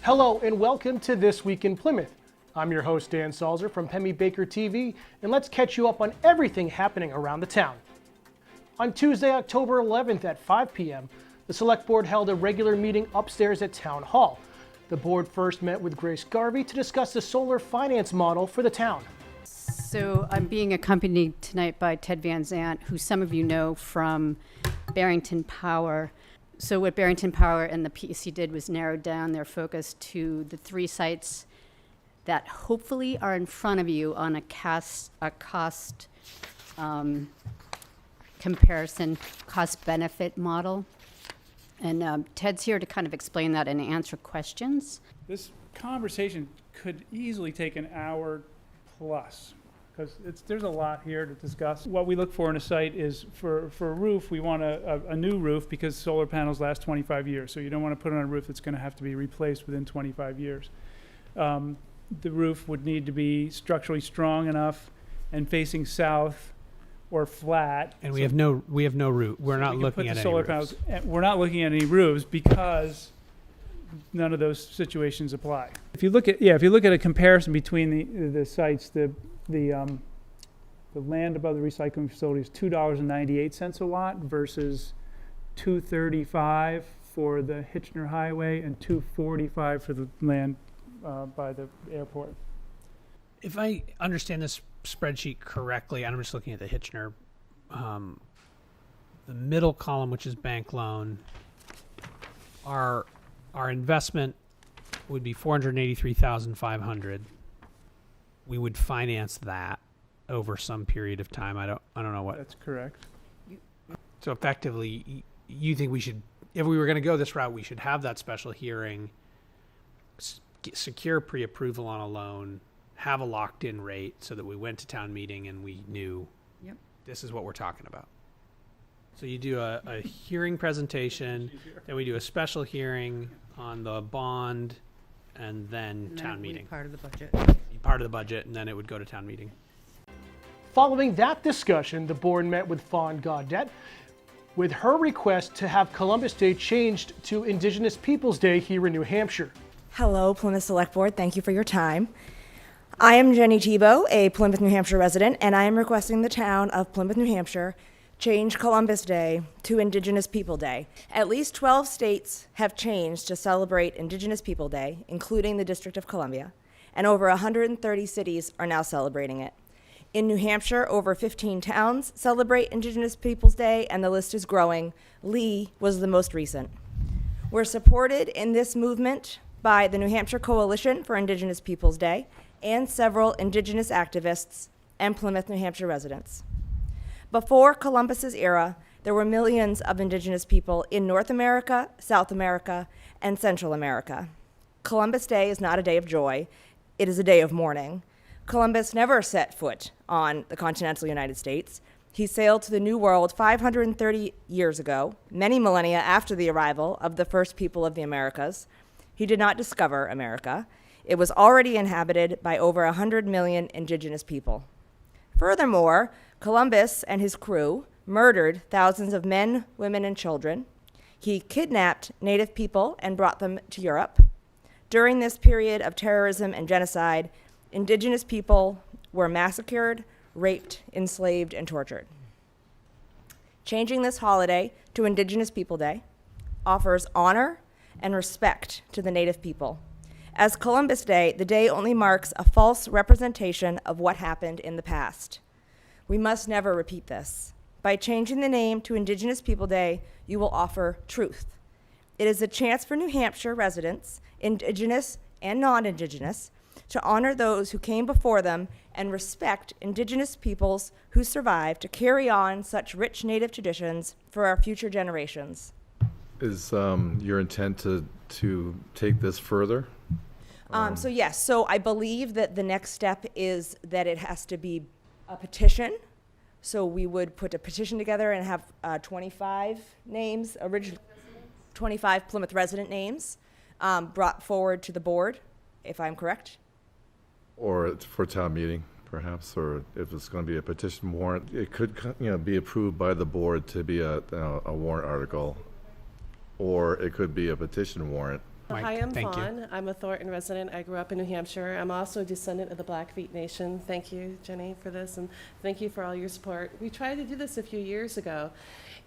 Hello and welcome to This Week in Plymouth. I'm your host Dan Salzer from Pemmy Baker TV, and let's catch you up on everything happening around the town. On Tuesday, October 11th at 5 p.m., the Select Board held a regular meeting upstairs at Town Hall. The board first met with Grace Garvey to discuss the solar finance model for the town. So I'm being accompanied tonight by Ted Van Zant, who some of you know from Barrington Power. So what Barrington Power and the PEC did was narrow down their focus to the three sites that hopefully are in front of you on a cost comparison, cost-benefit model. And Ted's here to kind of explain that and answer questions. This conversation could easily take an hour plus, because there's a lot here to discuss. What we look for in a site is, for a roof, we want a new roof because solar panels last 25 years. So you don't want to put on a roof that's going to have to be replaced within 25 years. The roof would need to be structurally strong enough and facing south or flat. And we have no roof. We're not looking at any solar roofs. panels. We're not looking at any roofs because none of those situations apply. If you look at a comparison between the sites, the land above the recycling facility is $2.98 a watt versus $2.35 for the Hitchner Highway and $2.45 for the land by the airport. If I understand this spreadsheet correctly, I'm just looking at the Hitchner, the middle column, which is bank loan, our investment would be $483,500. We would finance that over some period of time. I don't know what. That's correct. So effectively, you think we should, if we were going to go this route, we should have that special hearing, secure pre-approval on a loan, have a locked-in rate so that we went to town meeting and we knew this is what we're talking about. So you do a hearing presentation, then we do a special hearing on the bond, and then town meeting. Part of the budget. Part of the budget, and then it would go to town meeting. Following that discussion, the board met with Fawn Gaudette with her request to have Columbus Day changed to Indigenous Peoples Day here in New Hampshire. Hello, Plymouth Select Board. Thank you for your time. I am Jenny Tebow, a Plymouth, New Hampshire resident, and I am requesting the town of Plymouth, New Hampshire change Columbus Day to Indigenous People Day. At least 12 states have changed to celebrate Indigenous People Day, including the District of Columbia, and over 130 cities are now celebrating it. In New Hampshire, over 15 towns celebrate Indigenous Peoples Day, and the list is growing. Lee was the most recent. We're supported in this movement by the New Hampshire Coalition for Indigenous Peoples Day and several Indigenous activists and Plymouth, New Hampshire residents. Before Columbus's era, there were millions of Indigenous people in North America, South America, and Central America. Columbus Day is not a day of joy, it is a day of mourning. Columbus never set foot on the continental United States. He sailed to the New World 530 years ago, many millennia after the arrival of the first people of the Americas. He did not discover America. It was already inhabited by over 100 million indigenous people. Furthermore, Columbus and his crew murdered thousands of men, women, and children. He kidnapped native people and brought them to Europe. During this period of terrorism and genocide, indigenous people were massacred, raped, enslaved, and tortured. Changing this holiday to Indigenous People Day offers honor and respect to the native people. As Columbus Day, the day only marks a false representation of what happened in the past. We must never repeat this. By changing the name to Indigenous People Day, you will offer truth. It is a chance for New Hampshire residents, Indigenous and non-Indigenous, to honor those who came before them and respect Indigenous peoples who survived to carry on such rich Native traditions for our future generations. Is your intent to take this further? So yes, so I believe that the next step is that it has to be a petition. So we would put a petition together and have 25 names, 25 Plymouth resident names brought forward to the board, if I'm correct. Or it's for town meeting, perhaps, or if it's going to be a petition warrant, it could, be approved by the board to be a warrant article, or it could be a petition warrant Mike, Hi, I'm thank you. Fawn. I'm a Thornton resident. I grew up in New Hampshire. I'm also a descendant of the Blackfeet Nation. Thank you, Jenny, for this, and thank you for all your support. We tried to do this a few years ago,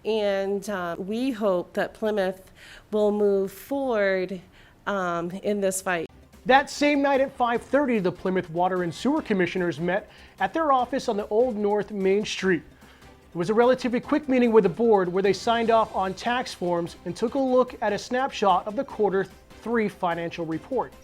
and we hope that Plymouth will move forward in this fight. That same night at 5:30, the Plymouth Water and Sewer Commissioners met at their office on the Old North Main Street. It was a relatively quick meeting with the board where they signed off on tax forms and took a look at a snapshot of the Q3 financial report.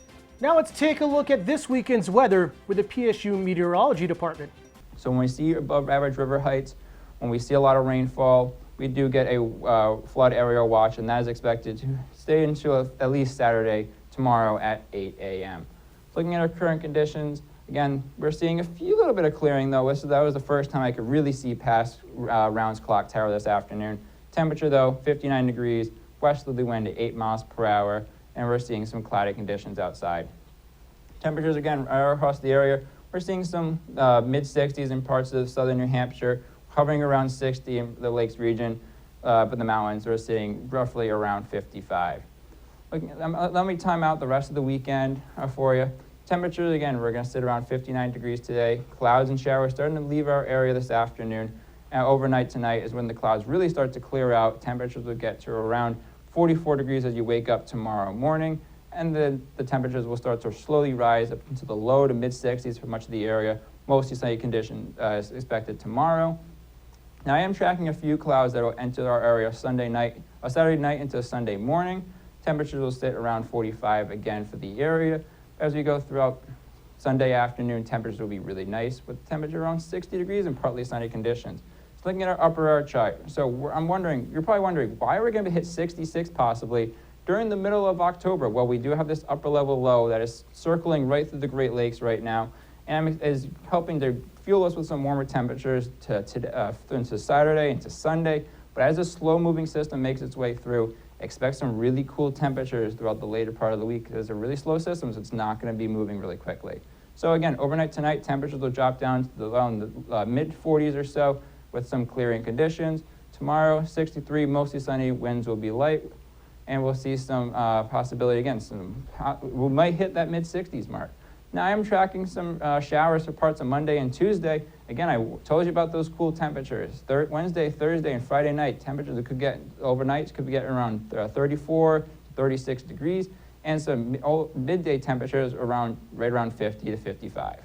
Now let's take a look at this weekend's weather with the PSU Meteorology Department. So when we see above average river heights, when we see a lot of rainfall, we do get a flood area watch, and that is expected to stay until at least Saturday, tomorrow at 8 a.m. Looking at our current conditions, again, we're seeing a little bit of clearing though. That was the first time I could really see past Rounds Clock Tower this afternoon. Temperature though, 59 degrees, westerly wind at 8 miles per hour, and we're seeing some cloudy conditions outside. Temperatures again across the area, we're seeing some mid-60s in parts of southern New Hampshire, hovering around 60 in the Lakes region, but the mountains we're seeing roughly around 55. Let me time out the rest of the weekend for you. Temperatures, again, we're going to sit around 59 degrees today. Clouds and showers starting to leave our area this afternoon. Overnight tonight is when the clouds really start to clear out. Temperatures will get to around 44 degrees as you wake up tomorrow morning, and the temperatures will start to slowly rise up into the low to mid-60s for much of the area. Mostly sunny condition is expected tomorrow. Now I am tracking a few clouds that will enter our area Saturday night into Sunday morning. Temperatures will sit around 45 again for the area. As we go throughout Sunday afternoon, temperatures will be really nice with temperature around 60 degrees and partly sunny conditions. So looking at our upper air chart, so you're probably wondering, why are we going to hit 66 possibly during the middle of October? Well, we do have this upper level low that is circling right through the Great Lakes right now and is helping to fuel us with some warmer temperatures into Saturday, into Sunday. But as a slow-moving system makes its way through, expect some really cool temperatures throughout the later part of the week. It's a really slow system, so it's not going to be moving really quickly. So again, overnight tonight, temperatures will drop down to around the mid-40s or so with some clearing conditions. Tomorrow, 63, mostly sunny, winds will be light, and we'll see some possibility, again, we might hit that mid-60s mark. Now I am tracking some showers for parts of Monday and Tuesday. Again, I told you about those cool temperatures. Wednesday, Thursday, and Friday night, temperatures that could get overnight could be getting around 34 to 36 degrees, and some midday temperatures right around 50 to 55.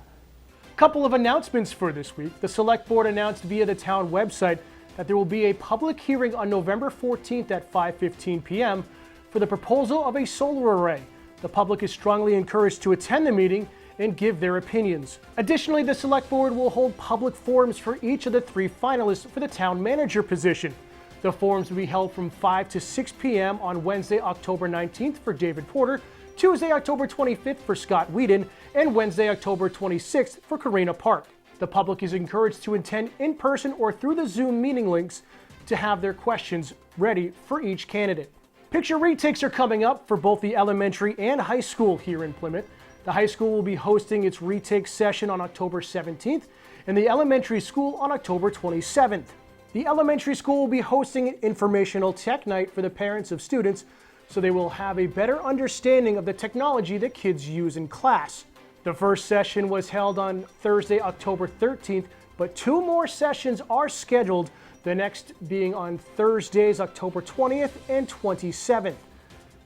Couple of announcements for this week. The Select Board announced via the town website that there will be a public hearing on November 14th at 5:15 p.m. for the proposal of a solar array. The public is strongly encouraged to attend the meeting and give their opinions. Additionally, the Select Board will hold public forums for each of the 3 finalists for the town manager position. The forums will be held from 5 to 6 p.m. on Wednesday, October 19th for David Porter, Tuesday, October 25th for Scott Whedon, and Wednesday, October 26th for Karina Park. The public is encouraged to attend in person or through the Zoom meeting links to have their questions ready for each candidate. Picture retakes are coming up for both the elementary and high school here in Plymouth. The high school will be hosting its retake session on October 17th and the elementary school on October 27th. The elementary school will be hosting an informational tech night for the parents of students so they will have a better understanding of the technology that kids use in class. The first session was held on Thursday, October 13th, but 2 more sessions are scheduled, the next being on Thursdays, October 20th and 27th.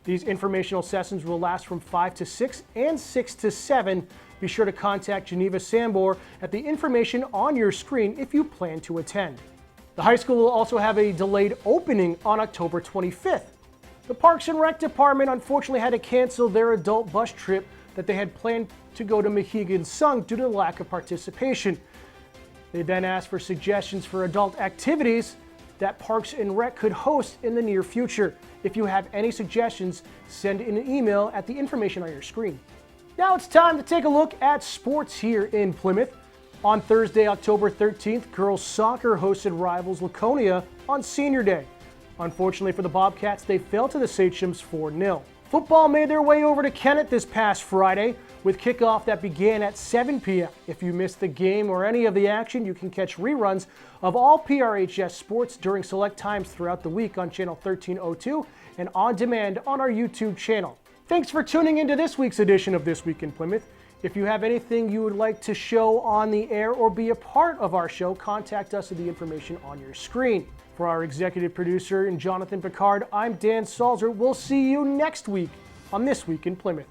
These informational sessions will last from 5 to 6 and 6 to 7. Be sure to contact Geneva Sambor at the information on your screen if you plan to attend. The high school will also have a delayed opening on October 25th. The Parks and Rec Department unfortunately had to cancel their adult bus trip that they had planned to go to Mohegan Sun due to the lack of participation. They then asked for suggestions for adult activities that Parks and Rec could host in the near future. If you have any suggestions, send in an email at the information on your screen. Now it's time to take a look at sports here in Plymouth. On Thursday, October 13th, girls soccer hosted rivals Laconia on Senior Day. Unfortunately for the Bobcats, they fell to the Sachems 4-0. Football made their way over to Kennett this past Friday with kickoff that began at 7 p.m. If you missed the game or any of the action, you can catch reruns of all PRHS sports during select times throughout the week on Channel 1302 and on demand on our YouTube channel. Thanks for tuning into this week's edition of This Week in Plymouth. If you have anything you would like to show on the air or be a part of our show, contact us at the information on your screen. For our executive producer and Jonathan Picard, I'm Dan Salzer. We'll see you next week on This Week in Plymouth.